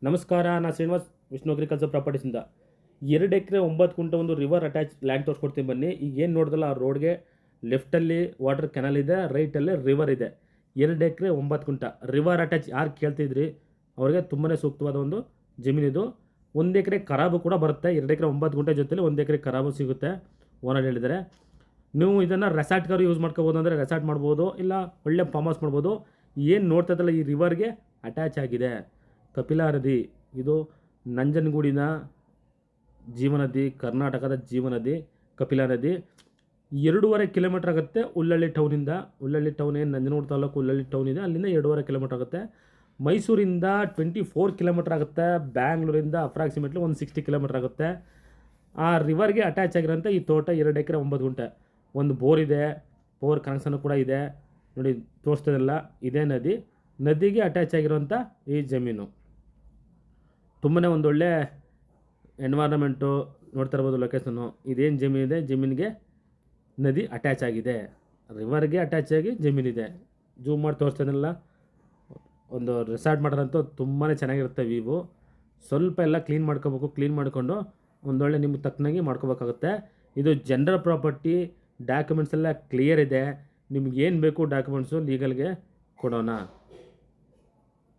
ನಮಸ್ಕಾರ, ನಾನು ಶ್ರೀನಿವಾಸ್ ವಿಷ್ಣು ಅಗ್ರಿಕಲ್ಚರ್ ಪ್ರಾಪರ್ಟೀಸಿಂದ 2 ಎಕರೆ 9 ಗುಂಟೆ ಒಂದು ರಿವರ್ ಅಟ್ಯಾಚ್ ಲ್ಯಾಂಡ್ ತೋರಿಸ್ಕೊಡ್ತೀನಿ ಬನ್ನಿ. ಈಗ ಏನು ನೋಡಿದಲ್ಲ ಆ ರೋಡ್ಗೆ ಲೆಫ್ಟಲ್ಲಿ ವಾಟರ್ ಕೆನಲ್ ಇದೆ, ರೈಟಲ್ಲಿ ರಿವರ್ ಇದೆ. 2 ಎಕರೆ 9 ಗುಂಟೆ ರಿವರ್ ಅಟ್ಯಾಚ್ ಯಾರು ಕೇಳ್ತಿದ್ರಿ ಅವ್ರಿಗೆ ತುಂಬಾ ಸೂಕ್ತವಾದ ಒಂದು ಜಮೀನಿದು. 1 ಎಕರೆ ಖರಾಬು ಕೂಡ ಬರುತ್ತೆ. 2 ಎಕರೆ 9 ಗುಂಟೆ ಜೊತೆಲಿ 1 ಎಕರೆ ಖರಾಬು ಸಿಗುತ್ತೆ ಓನರ್ ಹೇಳಿದ್ದಾರೆ. ನೀವು ಇದನ್ನು ರೆಸಾರ್ಟ್ಗಾರು ಯೂಸ್ ಮಾಡ್ಕೋಬೋದು, ಅಂದರೆ ರೆಸಾರ್ಟ್ ಮಾಡ್ಬೋದು, ಇಲ್ಲ ಒಳ್ಳೆ ಫಾರ್ಮ್ ಹೌಸ್ ಮಾಡ್ಬೋದು. ಏನು ನೋಡ್ತಾ ಇದ್ದಲ್ಲ ಈ ರಿವರ್ಗೆ ಅಟ್ಯಾಚ್ ಆಗಿದೆ ಕಪಿಲಾ ನದಿ. ಇದು ನಂಜನಗೂಡಿನ ಜೀವನದಿ, ಕರ್ನಾಟಕದ ಜೀವನದಿ ಕಪಿಲಾ ನದಿ. 2.5 ಕಿಲೋಮೀಟ್ರ್ ಆಗುತ್ತೆ ಉಳ್ಳಳ್ಳಿ ಟೌನಿಂದ. ಉಳ್ಳಳ್ಳಿ ಟೌನ್ ಏನು ನಂಜನಗೂಡು ತಾಲೂಕು ಉಳ್ಳಳ್ಳಿ ಟೌನ್ ಇದೆ, ಅಲ್ಲಿಂದ 2.5 ಕಿಲೋಮೀಟ್ರ್ ಆಗುತ್ತೆ. ಮೈಸೂರಿಂದ 24 ಕಿಲೋಮೀಟ್ರ್ ಆಗುತ್ತೆ. ಬ್ಯಾಂಗ್ಳೂರಿಂದ ಅಪ್ರಾಕ್ಸಿಮೇಟ್ಲಿ ಒಂದು 60 ಕಿಲೋಮೀಟ್ರ್ ಆಗುತ್ತೆ. ಆ ರಿವರ್ಗೆ ಅಟ್ಯಾಚ್ ಆಗಿರೋಂಥ ಈ ತೋಟ 2 ಎಕರೆ 9 ಗುಂಟೆ. ಒಂದು ಬೋರ್ ಇದೆ, ಬೋರ್ ಕನೆಕ್ಷನ್ ಕೂಡ ಇದೆ ನೋಡಿ, ತೋರಿಸ್ತದಲ್ಲ ಇದೇ ನದಿ. ನದಿಗೆ ಅಟ್ಯಾಚ್ ಆಗಿರೋಂಥ ಈ ಜಮೀನು ತುಂಬನೇ ಒಂದೊಳ್ಳೆ ಎನ್ವೈರನ್ಮೆಂಟು ನೋಡ್ತಾ ಇರ್ಬೋದು. ಲೊಕೇಶನ್ನು ಇದೇನು ಜಮೀನಿದೆ, ಜಮೀನಿಗೆ ನದಿ ಅಟ್ಯಾಚ್ ಆಗಿದೆ, ರಿವರ್ಗೆ ಅಟ್ಯಾಚ್ ಆಗಿ ಜಮೀನಿದೆ. ಜೂಮ್ ಮಾಡಿ ತೋರಿಸ್ತೇನಲ್ಲ, ಒಂದು ರೆಸಾರ್ಟ್ ಮಾಡೋದಂತೂ ತುಂಬಾ ಚೆನ್ನಾಗಿರುತ್ತೆ. ವ್ಯೂ ಸ್ವಲ್ಪ ಎಲ್ಲ ಕ್ಲೀನ್ ಮಾಡ್ಕೋಬೇಕು. ಕ್ಲೀನ್ ಮಾಡಿಕೊಂಡು ಒಂದೊಳ್ಳೆ ನಿಮ್ಗೆ ತಕ್ಕನಾಗಿ ಮಾಡ್ಕೋಬೇಕಾಗುತ್ತೆ. ಇದು ಜನರಲ್ ಪ್ರಾಪರ್ಟಿ, ಡಾಕ್ಯುಮೆಂಟ್ಸ್ ಎಲ್ಲ ಕ್ಲಿಯರ್ ಇದೆ. ನಿಮ್ಗೇನು ಬೇಕು ಡಾಕ್ಯುಮೆಂಟ್ಸು ಲೀಗಲ್ಗೆ ಕೊಡೋಣ.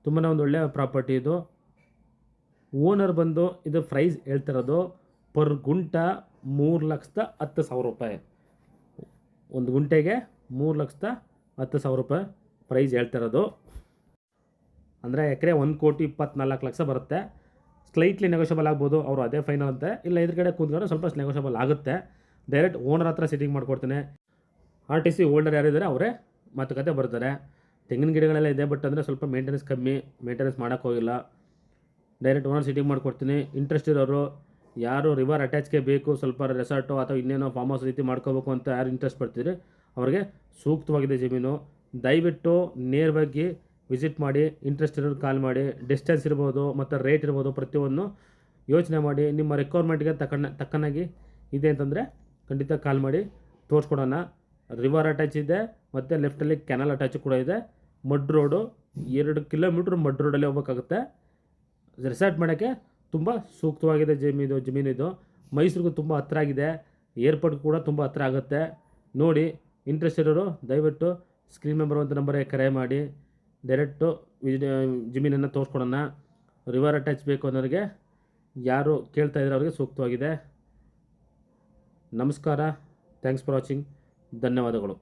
ತುಂಬಾ ಒಂದು ಒಳ್ಳೆಯ ಪ್ರಾಪರ್ಟಿ ಇದು. ಓನರ್ ಬಂದು ಇದು ಪ್ರೈಸ್ ಹೇಳ್ತಿರೋದು ಪರ್ ಗುಂಟ 3,10,000 ರೂಪಾಯಿ. ಒಂದು ಗುಂಟೆಗೆ 3,10,000 ರೂಪಾಯಿ ಪ್ರೈಸ್ ಹೇಳ್ತಿರೋದು. ಅಂದರೆ ಎಕರೆ 1,24,00,000 ಬರುತ್ತೆ. ಸ್ಲೈಟ್ಲಿ ನೆಗೋಷಿಯಬಲ್ ಆಗ್ಬೋದು. ಅವರು ಅದೇ ಫೈನಲ್ ಅಂತೆ, ಇಲ್ಲ ಎದುರುಗಡೆ ಕೂತ್ಕೊಂಡ್ರೆ ಸ್ವಲ್ಪ ನೆಗೋಷಿಯಬಲ್ ಆಗುತ್ತೆ. ಡೈರೆಕ್ಟ್ ಓನರ್ ಹತ್ರ ಸಿಟ್ಟಿಂಗ್ ಮಾಡ್ಕೊಡ್ತೇನೆ. RTC ಹೋಲ್ಡರ್ ಯಾರಿದ್ದಾರೆ ಅವರೇ ಮಾತುಕತೆ ಬರ್ತಾರೆ. ತೆಂಗಿನ ಗಿಡಗಳೆಲ್ಲ ಇದೆ, ಬಟ್ ಅಂದರೆ ಸ್ವಲ್ಪ ಮೇಂಟೆನೆನ್ಸ್ ಕಮ್ಮಿ, ಮೇಂಟೆನೆನ್ಸ್ ಮಾಡೋಕ್ಕೋಗಿಲ್ಲ. ಡೈರೆಕ್ಟ್ ಓನರ್ ಸಿಟ್ಟಿಂಗ್ ಮಾಡ್ಕೊಡ್ತೀನಿ. ಇಂಟ್ರೆಸ್ಟ್ ಇರೋರು ಯಾರು ರಿವರ್ ಅಟ್ಯಾಚ್ಗೆ ಬೇಕು, ಸ್ವಲ್ಪ ರೆಸಾರ್ಟು ಅಥವಾ ಇನ್ನೇನೋ ಫಾರ್ಮ್ ಹೌಸ್ ರೀತಿ ಮಾಡ್ಕೋಬೇಕು ಅಂತ ಯಾರು ಇಂಟ್ರೆಸ್ಟ್ ಪಡ್ತಿದ್ರೆ ಅವ್ರಿಗೆ ಸೂಕ್ತವಾಗಿದೆ ಜಮೀನು. ದಯವಿಟ್ಟು ನೇರವಾಗಿ ವಿಸಿಟ್ ಮಾಡಿ, ಇಂಟ್ರೆಸ್ಟ್ ಇರೋರು ಕಾಲ್ ಮಾಡಿ. ಡಿಸ್ಟೆನ್ಸ್ ಇರ್ಬೋದು ಮತ್ತು ರೇಟ್ ಇರ್ಬೋದು, ಪ್ರತಿಯೊಂದು ಯೋಚನೆ ಮಾಡಿ ನಿಮ್ಮ ರಿಕ್ವೈರ್ಮೆಂಟ್ಗೆ ತಕ್ಕನಾಗಿ ಇದೆ ಅಂತಂದರೆ ಖಂಡಿತ ಕಾಲ್ ಮಾಡಿ ತೋರಿಸ್ಕೊಡೋಣ. ರಿವರ್ ಅಟ್ಯಾಚ್ ಇದೆ ಮತ್ತು ಲೆಫ್ಟಲ್ಲಿ ಕೆನಲ್ ಅಟ್ಯಾಚ್ ಕೂಡ ಇದೆ. ಮಡ್ ರೋಡು 2 ಕಿಲೋಮೀಟ್ರ್ ಮಡ್ ರೋಡಲ್ಲಿ ಹೋಗ್ಬೇಕಾಗುತ್ತೆ. ರೆಸಾರ್ಟ್ ಮಾಡೋಕ್ಕೆ ತುಂಬ ಸೂಕ್ತವಾಗಿದೆ ಜಮೀನಿದು. ಮೈಸೂರಿಗೂ ತುಂಬ ಹತ್ತಿರ ಆಗಿದೆ, ಏರ್ಪೋರ್ಟ್ ಕೂಡ ತುಂಬ ಹತ್ತಿರ ಆಗುತ್ತೆ. ನೋಡಿ, ಇಂಟ್ರೆಸ್ಟ್ ಇರೋರು ದಯವಿಟ್ಟು ಸ್ಕ್ರೀನ್ ಮೇಲೆ ಬರುವಂಥ ನಂಬರ್ಗೆ ಕರೆ ಮಾಡಿ ಡೈರೆಕ್ಟು ಜಮೀನನ್ನು ತೋರಿಸ್ಕೊಡೋಣ. ರಿವರ್ ಅಟ್ಯಾಚ್ ಬೇಕು ಅನ್ನೋರಿಗೆ, ಯಾರು ಕೇಳ್ತಾ ಇದ್ದಾರೆ ಅವರಿಗೆ ಸೂಕ್ತವಾಗಿದೆ. ನಮಸ್ಕಾರ, ಥ್ಯಾಂಕ್ಸ್ ಫಾರ್ ವಾಚಿಂಗ್, ಧನ್ಯವಾದಗಳು.